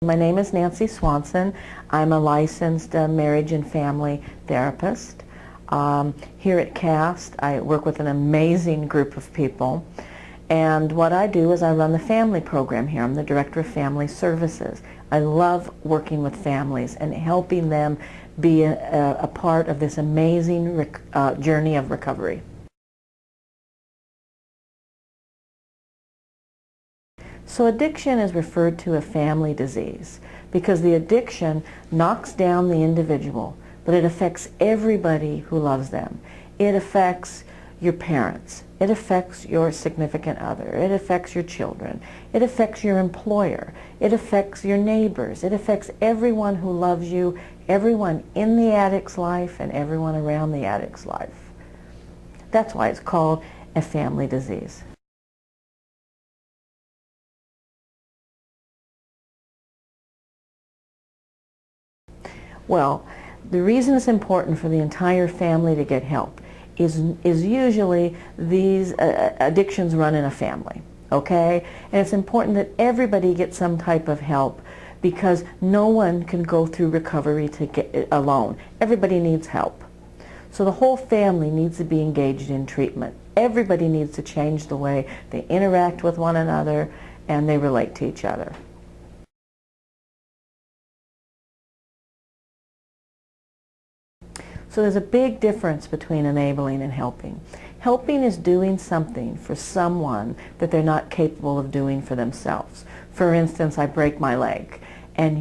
My name is Nancy Swanson. I'm a licensed marriage and family therapist. Here at CAST, I work with an amazing group of people. And what I do is I run the family program here. I'm the Director of Family Services. I love working with families and helping them be a part of this amazing journey of recovery. So addiction is referred to a family disease because the addiction knocks down the individual, but it affects everybody who loves them. It affects your parents. It affects your significant other. It affects your children. It affects your employer. It affects your neighbors. It affects everyone who loves you, everyone in the addict's life, and everyone around the addict's life. That's why it's called a family disease. Well, the reason it's important for the entire family to get help is usually these addictions run in a family, okay? And it's important that everybody gets some type of help because no one can go through recovery alone. Everybody needs help. So the whole family needs to be engaged in treatment. Everybody needs to change the way they interact with one another and they relate to each other. So there's a big difference between enabling and helping. Helping is doing something for someone that they're not capable of doing for themselves. For instance, I break my leg and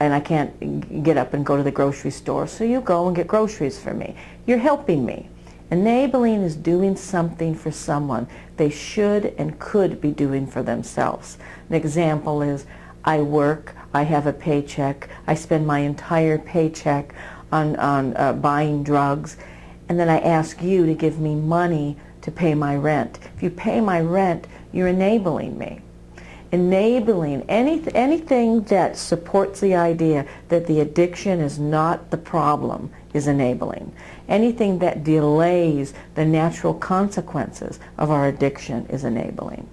I can't get up and go to the grocery store, so you go and get groceries for me. You're helping me. Enabling is doing something for someone they should and could be doing for themselves. An example is I work, I have a paycheck, I spend my entire paycheck on buying drugs, and then I ask you to give me money to pay my rent. If you pay my rent, you're enabling me. Enabling anything that supports the idea that the addiction is not the problem is enabling. Anything that delays the natural consequences of our addiction is enabling.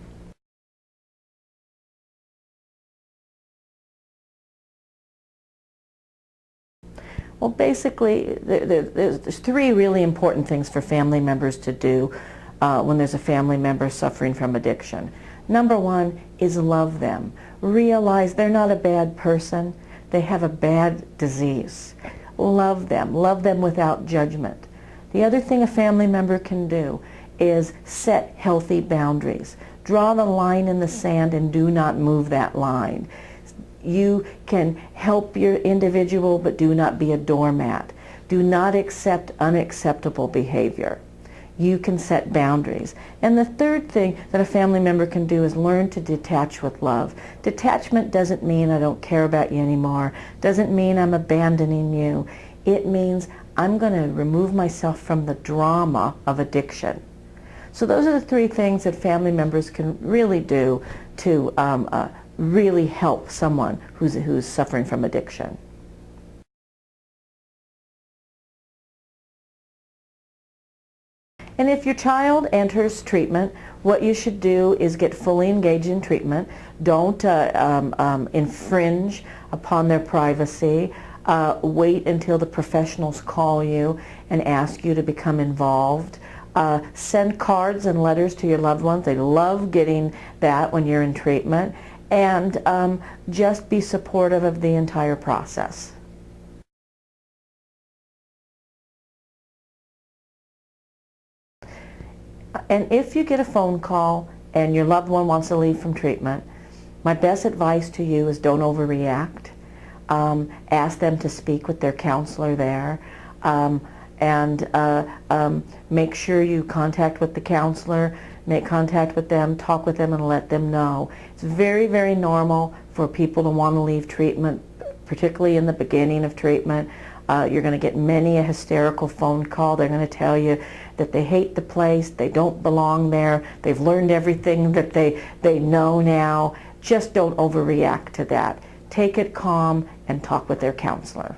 Well, basically, there's three really important things for family members to do when there's a family member suffering from addiction. Number one is love them. Realize they're not a bad person. They have a bad disease. Love them. Love them without judgment. The other thing a family member can do is set healthy boundaries. Draw the line in the sand and do not move that line. You can help your individual, but do not be a doormat. Do not accept unacceptable behavior. You can set boundaries. And the third thing that a family member can do is learn to detach with love. Detachment doesn't mean I don't care about you anymore. Doesn't mean I'm abandoning you. It means I'm going to remove myself from the drama of addiction. So those are the three things that family members can really do to really help someone who's suffering from addiction. And if your child enters treatment, what you should do is get fully engaged in treatment. Don't infringe upon their privacy. Wait until the professionals call you and ask you to become involved. Send cards and letters to your loved ones. They love getting that when you're in treatment. And just be supportive of the entire process. And if you get a phone call and your loved one wants to leave from treatment, my best advice to you is don't overreact. Ask them to speak with their counselor there. Make sure you contact with the counselor, make contact with them, talk with them, and let them know. It's very, very normal for people to want to leave treatment, particularly in the beginning of treatment. You're going to get many a hysterical phone call. They're going to tell you that they hate the place, they don't belong there, they've learned everything that they know now. Just don't overreact to that. Take it calm and talk with their counselor.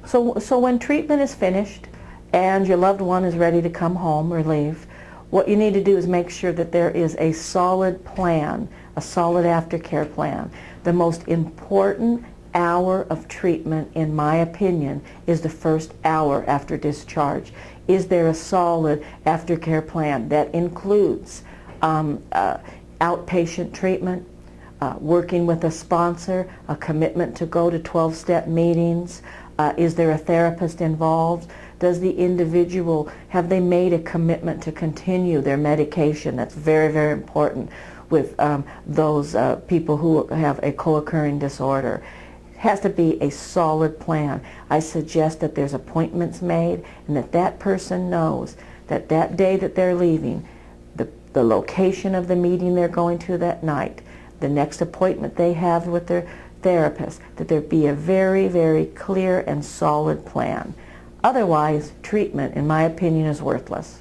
So when treatment is finished and your loved one is ready to come home or leave, What you need to do is make sure that there is a solid plan, a solid aftercare plan. The most important hour of treatment, in my opinion, is the first hour after discharge. Is there a solid aftercare plan that includes outpatient treatment, working with a sponsor, a commitment to go to 12-step meetings? Is there a therapist involved? Does the individual, have they made a commitment to continue their medication? That's very, very important with those people who have a co-occurring disorder. It has to be a solid plan. I suggest that there's appointments made and that that person knows that that day that they're leaving, the location of the meeting they're going to that night, the next appointment they have with their therapist, that there be a very, very clear and solid plan. Otherwise, treatment, in my opinion, is worthless.